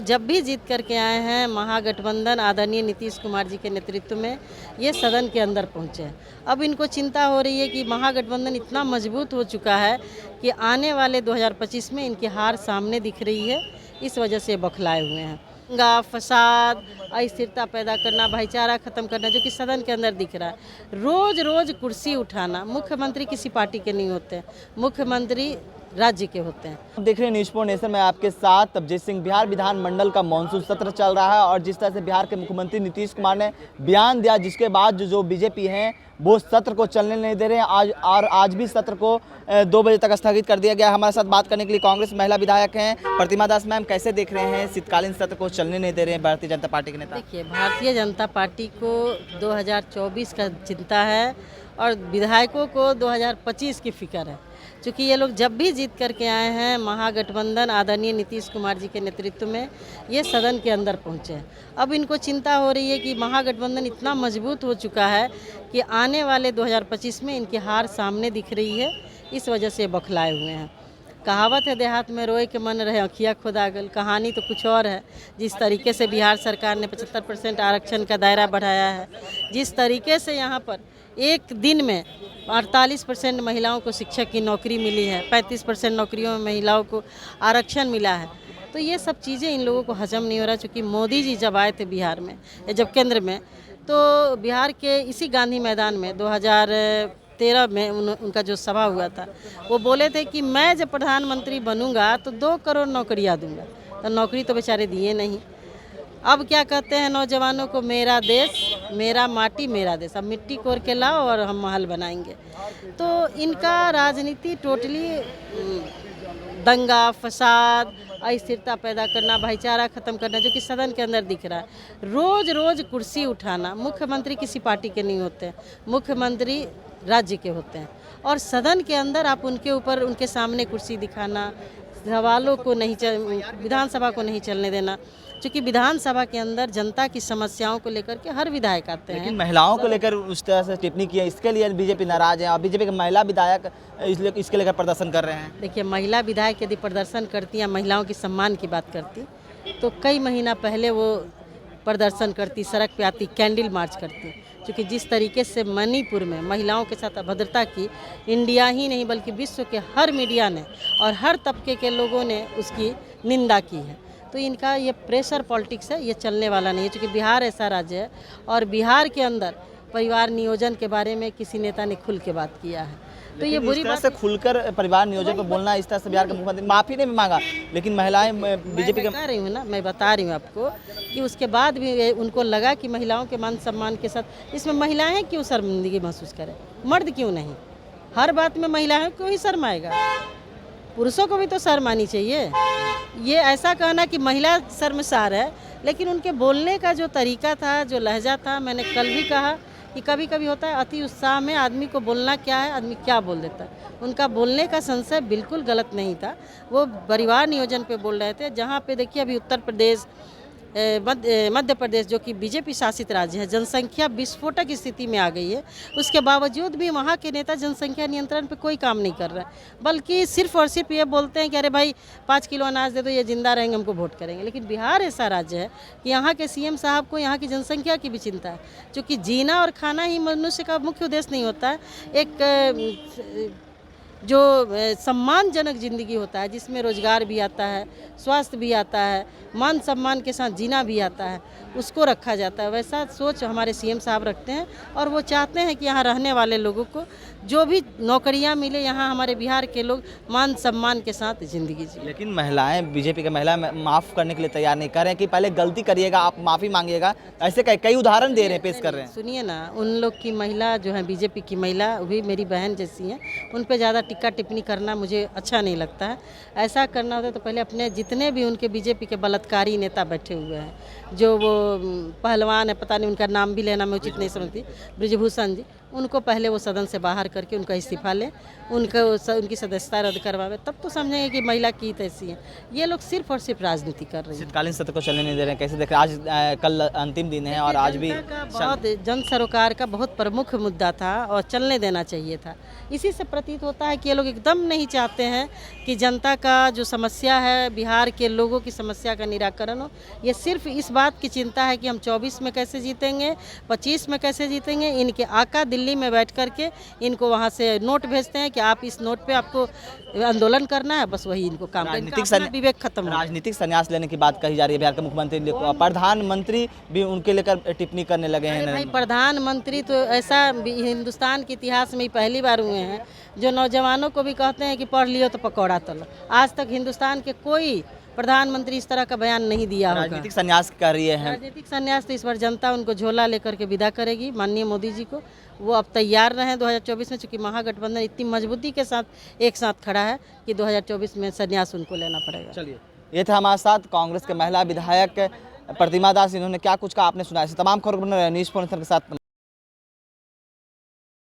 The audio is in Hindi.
जब भी जीत करके आए हैं महागठबंधन आदरणीय नीतीश कुमार जी के नेतृत्व में ये सदन के अंदर पहुंचे हैं। अब इनको चिंता हो रही है कि महागठबंधन इतना मजबूत हो चुका है कि आने वाले 2025 में इनकी हार सामने दिख रही है। इस वजह से बौखलाए हुए हैं। दंगा फसाद, अस्थिरता पैदा करना, भाईचारा खत्म करना, जो कि सदन के अंदर दिख रहा है। रोज रोज कुर्सी उठाना। मुख्यमंत्री किसी पार्टी के नहीं होते हैं, मुख्यमंत्री राज्य के होते हैं। आप देख रहे हैं न्यूज़4 नेशन में आपके साथ तबजीत सिंह। बिहार विधानमंडल का मानसून सत्र चल रहा है और जिस तरह से बिहार के मुख्यमंत्री नीतीश कुमार ने बयान दिया, जिसके बाद जो बीजेपी हैं वो सत्र को चलने नहीं दे रहे हैं। आज भी सत्र को 2 बजे तक स्थगित कर दिया गया। हमारे साथ बात करने के लिए कांग्रेस महिला विधायक हैं प्रतिमा दास। मैम, कैसे देख रहे हैं शीतकालीन सत्र को चलने नहीं दे रहे हैं भारतीय जनता पार्टी के नेता? देखिए, भारतीय जनता पार्टी को 2024 का चिंता है और विधायकों को 2025 की फिक्र है। क्योंकि ये लोग जब भी जीत करके आए हैं महागठबंधन आदरणीय नीतीश कुमार जी के नेतृत्व में ये सदन के अंदर पहुंचे हैं। अब इनको चिंता हो रही है कि महागठबंधन इतना मजबूत हो चुका है कि आने वाले 2025 में इनकी हार सामने दिख रही है। इस वजह से बौखलाए हुए हैं। कहावत है, देहात में रोए के मन रहे अखिया खुदा गल। कहानी तो कुछ और है। जिस तरीके से बिहार सरकार ने 75% आरक्षण का दायरा बढ़ाया है, जिस तरीके से यहाँ पर एक दिन में 48% महिलाओं को शिक्षक की नौकरी मिली है, 35% नौकरियों में महिलाओं को आरक्षण मिला है, तो ये सब चीज़ें इन लोगों को हजम नहीं हो रहा। चूँकि मोदी जी जब आए थे बिहार में, जब केंद्र में, तो बिहार के इसी गांधी मैदान में 2013 में उनका जो सभा हुआ था, वो बोले थे कि मैं जब प्रधानमंत्री बनूंगा तो 2 करोड़ नौकरियाँ दूंगा। तो नौकरी तो बेचारे दिए नहीं। अब क्या कहते हैं नौजवानों को, मेरा देश मेरा माटी मेरा देश। अब मिट्टी कोर के लाओ और हम महल बनाएंगे। तो इनका राजनीति टोटली दंगा फसाद, अस्थिरता पैदा करना, भाईचारा खत्म करना, जो कि सदन के अंदर दिख रहा है। रोज रोज कुर्सी उठाना। मुख्यमंत्री किसी पार्टी के नहीं होते हैं, मुख्यमंत्री राज्य के होते हैं। और सदन के अंदर आप उनके ऊपर, उनके सामने कुर्सी दिखाना, सवालों को नहीं विधानसभा को नहीं चलने देना। क्योंकि विधानसभा के अंदर जनता की समस्याओं को लेकर के हर विधायक आते हैं। लेकिन महिलाओं को लेकर उस तरह से टिप्पणी की है, इसके लिए बीजेपी नाराज है और बीजेपी के महिला विधायक इसके लेकर प्रदर्शन कर रहे हैं। देखिए, महिला विधायक यदि प्रदर्शन करती या महिलाओं की सम्मान की बात करती तो कई महीना पहले वो प्रदर्शन करती, सड़क पे आती, कैंडल मार्च करती। क्योंकि जिस तरीके से मणिपुर में महिलाओं के साथ अभद्रता की, इंडिया ही नहीं बल्कि विश्व के हर मीडिया ने और हर तबके के लोगों ने उसकी निंदा की है। तो इनका ये प्रेशर पॉलिटिक्स है, ये चलने वाला नहीं है। क्योंकि बिहार ऐसा राज्य है और बिहार के अंदर परिवार नियोजन के बारे में किसी नेता ने खुल के बात किया है। तो ये बुरी बात से खुलकर परिवार नियोजन पर बोलना, इस तरह से बिहार के मुख्यमंत्री माफ़ी नहीं मांगा, लेकिन महिलाएं बीजेपी के बता रही हूँ ना, मैं बता रही हूँ आपको कि उसके बाद भी उनको लगा कि महिलाओं के मान सम्मान के साथ, इसमें महिलाएं क्यों शर्मिंदगी महसूस करें, मर्द क्यों नहीं? हर बात में महिलाएं क्यों ही शर्माएगा? पुरुषों को भी तो शर्म आनी चाहिए। ये ऐसा कहना कि महिला शर्मसार है, लेकिन उनके बोलने का जो तरीका था, जो लहजा था, मैंने कल भी कहा कि कभी कभी होता है अति उत्साह में आदमी को बोलना क्या है, आदमी क्या बोल देता है। उनका बोलने का संशय बिल्कुल गलत नहीं था। वो परिवार नियोजन पे बोल रहे थे, जहाँ पे देखिए अभी उत्तर प्रदेश, मध्य प्रदेश जो कि बीजेपी शासित राज्य है, जनसंख्या विस्फोटक स्थिति में आ गई है। उसके बावजूद भी वहाँ के नेता जनसंख्या नियंत्रण पे कोई काम नहीं कर रहे हैं, बल्कि सिर्फ और सिर्फ ये बोलते हैं कि अरे भाई 5 किलो अनाज दे दो, ये जिंदा रहेंगे, हमको वोट करेंगे। लेकिन बिहार ऐसा राज्य है कि यहाँ के सीएम साहब को यहाँ की जनसंख्या की भी चिंता है। क्योंकि जीना और खाना ही मनुष्य का मुख्य उद्देश्य नहीं होता है। एक जो सम्मानजनक ज़िंदगी होता है, जिसमें रोजगार भी आता है, स्वास्थ्य भी आता है, मान सम्मान के साथ जीना भी आता है, उसको रखा जाता है। वैसा सोच हमारे सीएम साहब रखते हैं और वो चाहते हैं कि यहाँ रहने वाले लोगों को जो भी नौकरियाँ मिले, यहाँ हमारे बिहार के लोग मान सम्मान के साथ ज़िंदगी जिए। लेकिन महिलाएं, बीजेपी के महिला माफ़ करने के लिए तैयार नहीं कर रहे हैं कि पहले गलती करिएगा, आप माफ़ी मांगिएगा। ऐसे कई उदाहरण दे रहे हैं, पेश कर रहे हैं। सुनिए ना, उन लोग की महिला जो है, बीजेपी की महिला, वो भी मेरी बहन जैसी हैं, उन पर ज़्यादा टिक्का टिप्पणी करना मुझे अच्छा नहीं लगता है। ऐसा करना होता तो पहले अपने जितने भी उनके बीजेपी के बलात्कारी नेता बैठे हुए हैं, जो वो पहलवान है, पता नहीं उनका नाम भी लेना मैं उचित नहीं समझती, ब्रिजभूषण जी, उनको पहले वो सदन से बाहर करके उनका इस्तीफा लें, उनकी सदस्यता रद्द करवावे, तब तो समझेंगे कि महिला की ऐसी है। ये लोग सिर्फ और सिर्फ राजनीति कर रहे हैं। शीतकालीन सत्र को चलने नहीं दे रहे हैं, कैसे देख रहे हैं? आज कल अंतिम दिन है और आज भी जनता का बहुत जन सरोकार का बहुत प्रमुख मुद्दा था और चलने देना चाहिए था। इसी से प्रतीत होता है कि ये लोग एकदम नहीं चाहते हैं कि जनता का जो समस्या है, बिहार के लोगों की समस्या का निराकरण हो। ये सिर्फ इस बात की चिंता है कि हम 24 में कैसे जीतेंगे, 25 में कैसे जीतेंगे। इनके आका दिल्ली में बैठ करके इनको वहाँ से नोट भेजते हैं कि आप इस नोट पे आपको आंदोलन करना है, बस वही इनको काम करना। विवेक खत्म हो गया। राजनीतिक संन्यास लेने की बात कही जा रही है बिहार के मुख्यमंत्री, प्रधानमंत्री भी उनके लेकर टिप्पणी करने लगे हैं। भाई प्रधानमंत्री तो ऐसा हिंदुस्तान के इतिहास में ही पहली बार हुए हैं जो नौजवानों को भी कहते हैं कि पढ़ लियो तो पकौड़ा तलो। आज तक हिंदुस्तान के कोई प्रधानमंत्री इस तरह का बयान नहीं दिया होगा। राजनीतिक संन्यास कर रही है। राजनीतिक संन्यास तो इस बार जनता उनको झोला लेकर के विदा करेगी माननीय मोदी जी को। वो अब तैयार रहें 2024 में, चूँकि महागठबंधन इतनी मजबूती के साथ एक साथ खड़ा है कि 2024 में संन्यास उनको लेना पड़ेगा। चलिए, ये थे हमारे साथ कांग्रेस के महिला विधायक प्रतिमा दास। इन्होंने क्या कुछ कहा आपने सुना। ऐसे तमाम खबरों न्यूज़ के साथ।